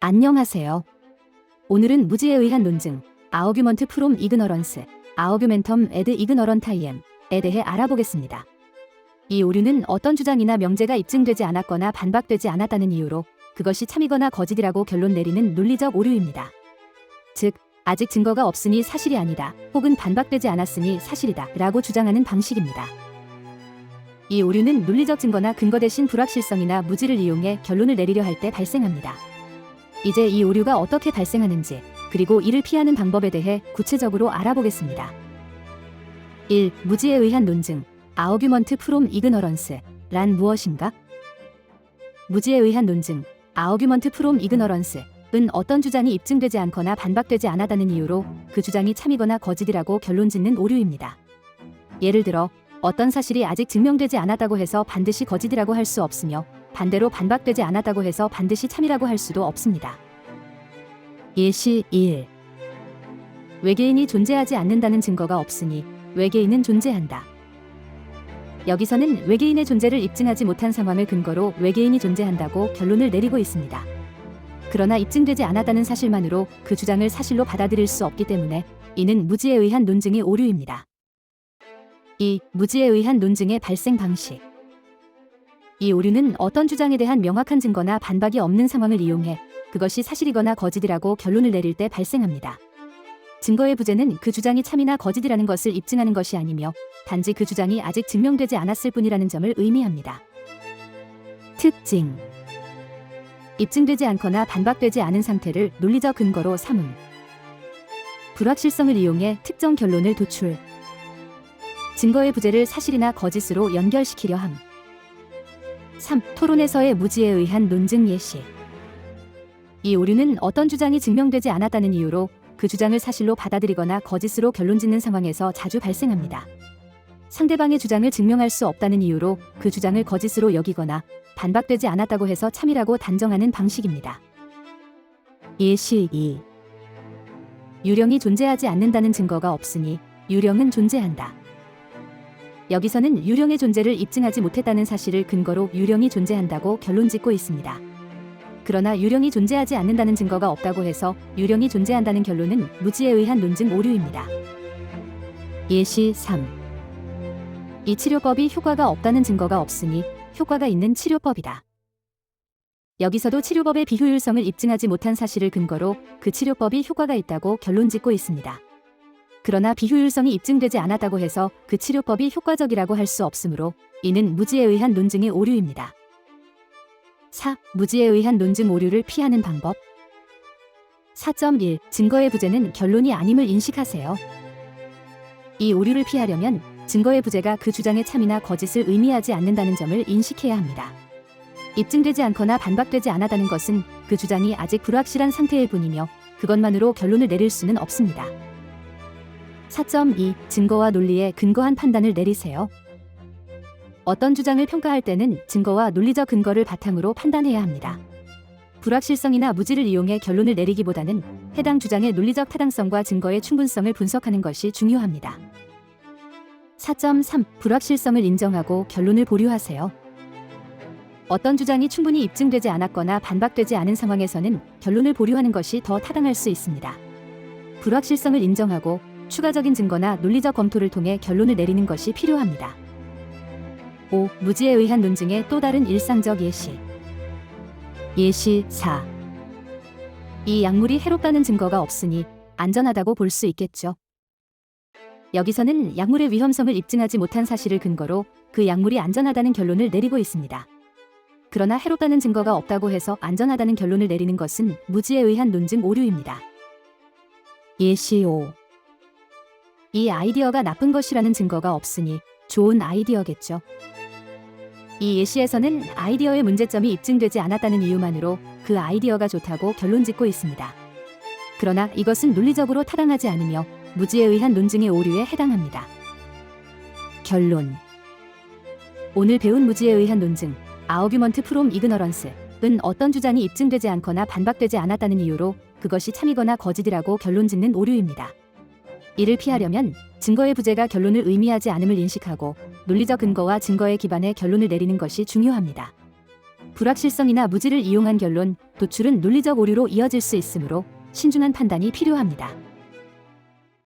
안녕하세요. 오늘은 무지에 의한 논증, Argument from Ignorance, Argumentum ad ignorantiam에 대해 알아보겠습니다. 이 오류는 어떤 주장이나 명제가 입증되지 않았거나 반박되지 않았다는 이유로 그것이 참이거나 거짓이라고 결론 내리는 논리적 오류입니다. 즉, 아직 증거가 없으니 사실이 아니다, 혹은 반박되지 않았으니 사실이다 라고 주장하는 방식입니다. 이 오류는 논리적 증거나 근거 대신 불확실성이나 무지를 이용해 결론을 내리려 할 때 발생합니다. 이제 이 오류가 어떻게 발생하는지, 그리고 이를 피하는 방법에 대해 구체적으로 알아보겠습니다. 1. 무지에 의한 논증, Argument from Ignorance 란 무엇인가? 무지에 의한 논증, Argument from Ignorance 은 어떤 주장이 입증되지 않거나 반박되지 않았다는 이유로 그 주장이 참이거나 거짓이라고 결론 짓는 오류입니다. 예를 들어, 어떤 사실이 아직 증명되지 않았다고 해서 반드시 거짓이라고 할 수 없으며, 반대로 반박되지 않았다고 해서 반드시 참이라고 할 수도 없습니다. 예시 1. 외계인이 존재하지 않는다는 증거가 없으니 외계인은 존재한다. 여기서는 외계인의 존재를 입증하지 못한 상황을 근거로 외계인이 존재한다고 결론을 내리고 있습니다. 그러나 입증되지 않았다는 사실만으로 그 주장을 사실로 받아들일 수 없기 때문에 이는 무지에 의한 논증의 오류입니다. 2. 무지에 의한 논증의 발생 방식. 이 오류는 어떤 주장에 대한 명확한 증거나 반박이 없는 상황을 이용해 그것이 사실이거나 거짓이라고 결론을 내릴 때 발생합니다. 증거의 부재는 그 주장이 참이나 거짓이라는 것을 입증하는 것이 아니며 단지 그 주장이 아직 증명되지 않았을 뿐이라는 점을 의미합니다. 특징. 입증되지 않거나 반박되지 않은 상태를 논리적 근거로 삼음. 불확실성을 이용해 특정 결론을 도출. 증거의 부재를 사실이나 거짓으로 연결시키려 함. 3. 토론에서의 무지에 의한 논증 예시. 이 오류는 어떤 주장이 증명되지 않았다는 이유로 그 주장을 사실로 받아들이거나 거짓으로 결론 짓는 상황에서 자주 발생합니다. 상대방의 주장을 증명할 수 없다는 이유로 그 주장을 거짓으로 여기거나 반박되지 않았다고 해서 참이라고 단정하는 방식입니다. 예시 2. 유령이 존재하지 않는다는 증거가 없으니 유령은 존재한다. 여기서는 유령의 존재를 입증하지 못했다는 사실을 근거로 유령이 존재한다고 결론 짓고 있습니다. 그러나 유령이 존재하지 않는다는 증거가 없다고 해서 유령이 존재한다는 결론은 무지에 의한 논증 오류입니다. 예시 3. 이 치료법이 효과가 없다는 증거가 없으니 효과가 있는 치료법이다. 여기서도 치료법의 비효율성을 입증하지 못한 사실을 근거로 그 치료법이 효과가 있다고 결론 짓고 있습니다. 그러나 비효율성이 입증되지 않았다고 해서 그 치료법이 효과적이라고 할 수 없으므로 이는 무지에 의한 논증의 오류입니다. 4. 무지에 의한 논증 오류를 피하는 방법. 4.1. 증거의 부재는 결론이 아님을 인식하세요. 이 오류를 피하려면 증거의 부재가 그 주장의 참이나 거짓을 의미하지 않는다는 점을 인식해야 합니다. 입증되지 않거나 반박되지 않았다는 것은 그 주장이 아직 불확실한 상태일 뿐이며 그것만으로 결론을 내릴 수는 없습니다. 4.2. 증거와 논리에 근거한 판단을 내리세요. 어떤 주장을 평가할 때는 증거와 논리적 근거를 바탕으로 판단해야 합니다. 불확실성이나 무지를 이용해 결론을 내리기보다는 해당 주장의 논리적 타당성과 증거의 충분성을 분석하는 것이 중요합니다. 4.3. 불확실성을 인정하고 결론을 보류하세요. 어떤 주장이 충분히 입증되지 않았거나 반박되지 않은 상황에서는 결론을 보류하는 것이 더 타당할 수 있습니다. 불확실성을 인정하고 추가적인 증거나 논리적 검토를 통해 결론을 내리는 것이 필요합니다. 5. 무지에 의한 논증의 또 다른 일상적 예시. 예시 4. 이 약물이 해롭다는 증거가 없으니 안전하다고 볼 수 있겠죠. 여기서는 약물의 위험성을 입증하지 못한 사실을 근거로 그 약물이 안전하다는 결론을 내리고 있습니다. 그러나 해롭다는 증거가 없다고 해서 안전하다는 결론을 내리는 것은 무지에 의한 논증 오류입니다. 예시 5. 이 아이디어가 나쁜 것이라는 증거가 없으니 좋은 아이디어겠죠. 이 예시에서는 아이디어의 문제점이 입증되지 않았다는 이유만으로 그 아이디어가 좋다고 결론 짓고 있습니다. 그러나 이것은 논리적으로 타당하지 않으며 무지에 의한 논증의 오류에 해당합니다. 결론. 오늘 배운 무지에 의한 논증, Argument from Ignorance은 어떤 주장이 입증되지 않거나 반박되지 않았다는 이유로 그것이 참이거나 거짓이라고 결론 짓는 오류입니다. 이를 피하려면 증거의 부재가 결론을 의미하지 않음을 인식하고 논리적 근거와 증거에 기반해 결론을 내리는 것이 중요합니다. 불확실성이나 무지를 이용한 결론, 도출은 논리적 오류로 이어질 수 있으므로 신중한 판단이 필요합니다.